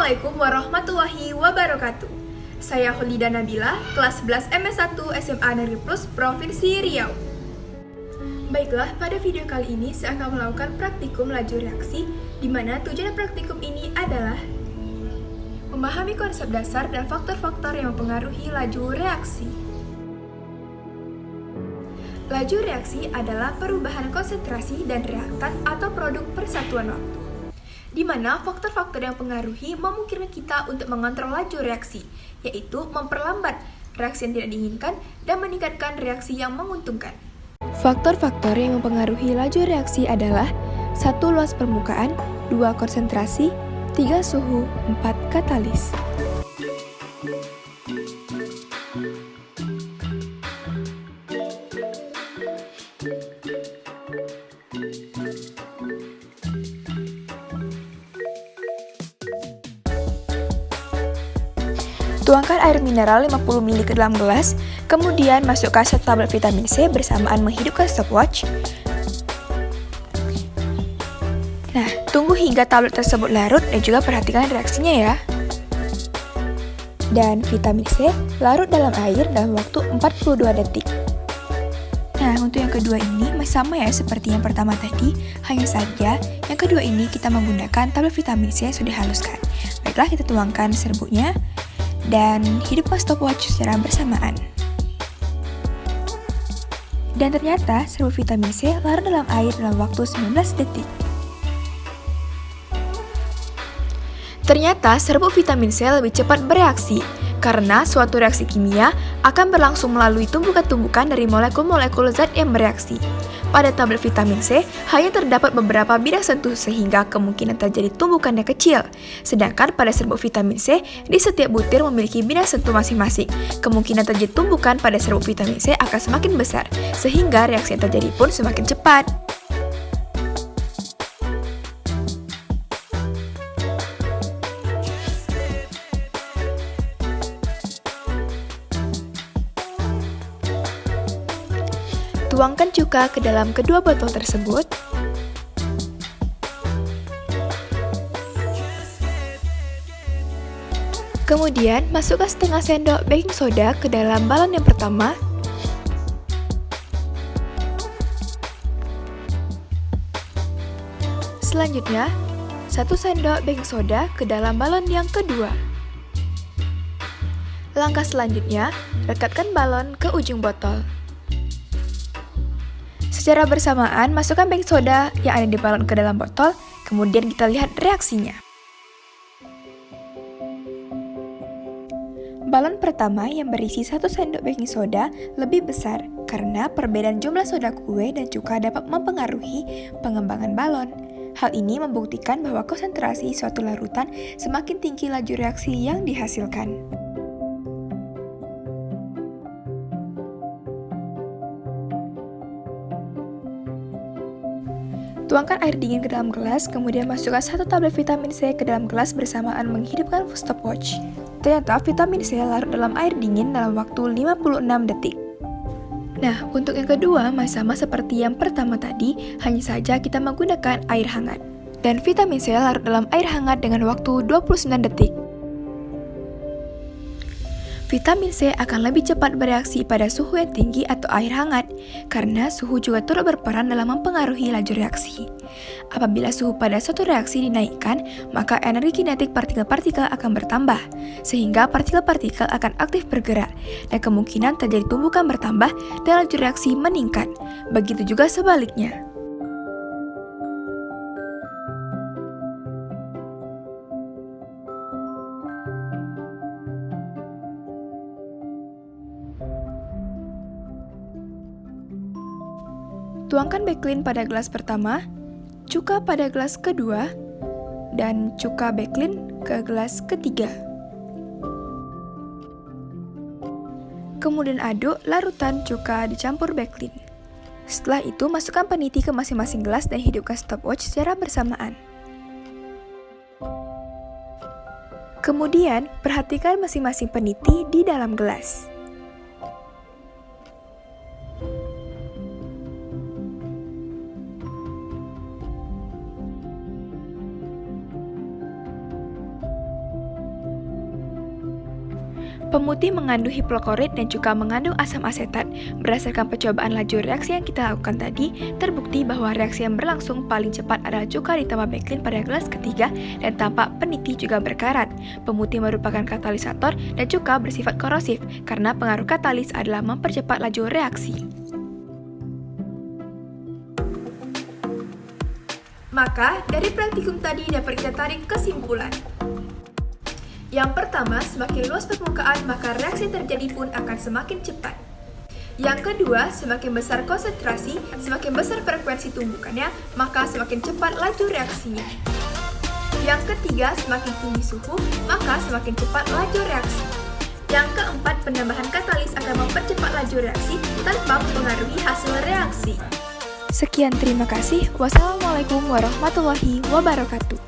Assalamualaikum warahmatullahi wabarakatuh. Saya Holida Nabila, kelas 11 MS1 SMA Negeri Plus Provinsi Riau. Baiklah, pada video kali ini saya akan melakukan praktikum laju reaksi, di mana tujuan praktikum ini adalah memahami konsep dasar dan faktor-faktor yang mempengaruhi laju reaksi. Laju reaksi adalah perubahan konsentrasi dan reaktan atau produk persatuan waktu, di mana faktor-faktor yang mempengaruhi memungkinkan kita untuk mengontrol laju reaksi, yaitu memperlambat reaksi yang tidak diinginkan dan meningkatkan reaksi yang menguntungkan. Faktor-faktor yang mempengaruhi laju reaksi adalah 1. Luas permukaan, 2. Konsentrasi, 3. Suhu, 4. Katalis. Tuangkan air mineral 50 ml ke dalam gelas, kemudian masukkan 1 tablet vitamin C bersamaan menghidupkan stopwatch. Nah, tunggu hingga tablet tersebut larut dan juga perhatikan reaksinya ya. Dan vitamin C larut dalam air dalam waktu 42 detik. Nah, untuk yang kedua ini masih sama ya seperti yang pertama tadi, hanya saja yang kedua ini kita menggunakan tablet vitamin C yang sudah dihaluskan. Baiklah, kita tuangkan serbuknya dan hidupkan stopwatch secara bersamaan. Dan ternyata serbuk vitamin C larut dalam air dalam waktu 19 detik. Ternyata serbuk vitamin C lebih cepat bereaksi karena suatu reaksi kimia akan berlangsung melalui tumbukan-tumbukan dari molekul-molekul zat yang bereaksi. Pada tablet vitamin C, hanya terdapat beberapa bidang sentuh sehingga kemungkinan terjadi tumbukannya kecil. Sedangkan pada serbuk vitamin C, di setiap butir memiliki bidang sentuh masing-masing. Kemungkinan terjadi tumbukan pada serbuk vitamin C akan semakin besar, sehingga reaksi yang terjadi pun semakin cepat. Tuangkan cuka ke dalam kedua botol tersebut. Kemudian, masukkan setengah sendok baking soda ke dalam balon yang pertama. Selanjutnya, 1 sendok baking soda ke dalam balon yang kedua. Langkah selanjutnya, rekatkan balon ke ujung botol. Secara bersamaan, masukkan baking soda yang ada di balon ke dalam botol, kemudian kita lihat reaksinya. Balon pertama yang berisi 1 sendok baking soda lebih besar karena perbedaan jumlah soda kue dan cuka dapat mempengaruhi pengembangan balon. Hal ini membuktikan bahwa konsentrasi suatu larutan semakin tinggi laju reaksi yang dihasilkan. Tuangkan air dingin ke dalam gelas, kemudian masukkan 1 tablet vitamin C ke dalam gelas bersamaan menghidupkan stopwatch. Ternyata vitamin C larut dalam air dingin dalam waktu 56 detik. Nah, untuk yang kedua masih sama seperti yang pertama tadi, hanya saja kita menggunakan air hangat. Dan vitamin C larut dalam air hangat dengan waktu 29 detik. Vitamin C akan lebih cepat bereaksi pada suhu yang tinggi atau air hangat, karena suhu juga turut berperan dalam mempengaruhi laju reaksi. Apabila suhu pada suatu reaksi dinaikkan, maka energi kinetik partikel-partikel akan bertambah, sehingga partikel-partikel akan aktif bergerak, dan kemungkinan terjadi tumbukan bertambah dan laju reaksi meningkat. Begitu juga sebaliknya. Tuangkan backlin pada gelas pertama, cuka pada gelas kedua, dan cuka backlin ke gelas ketiga. Kemudian aduk larutan cuka dicampur backlin. Setelah itu, masukkan peniti ke masing-masing gelas dan hidupkan stopwatch secara bersamaan. Kemudian, perhatikan masing-masing peniti di dalam gelas. Pemutih mengandung hipoklorit dan juga mengandung asam asetat. Berdasarkan percobaan laju reaksi yang kita lakukan tadi, terbukti bahwa reaksi yang berlangsung paling cepat adalah cuka ditambah baklin pada gelas ketiga dan tampak peniti juga berkarat. Pemutih merupakan katalisator dan cuka bersifat korosif karena pengaruh katalis adalah mempercepat laju reaksi. Maka, dari praktikum tadi dapat kita tarik kesimpulan. Yang pertama, semakin luas permukaan, maka reaksi terjadi pun akan semakin cepat. Yang kedua, semakin besar konsentrasi, semakin besar frekuensi tumbukannya, maka semakin cepat laju reaksinya. Yang ketiga, semakin tinggi suhu, maka semakin cepat laju reaksi. Yang keempat, penambahan katalis akan mempercepat laju reaksi tanpa mempengaruhi hasil reaksi. Sekian, terima kasih. Wassalamualaikum warahmatullahi wabarakatuh.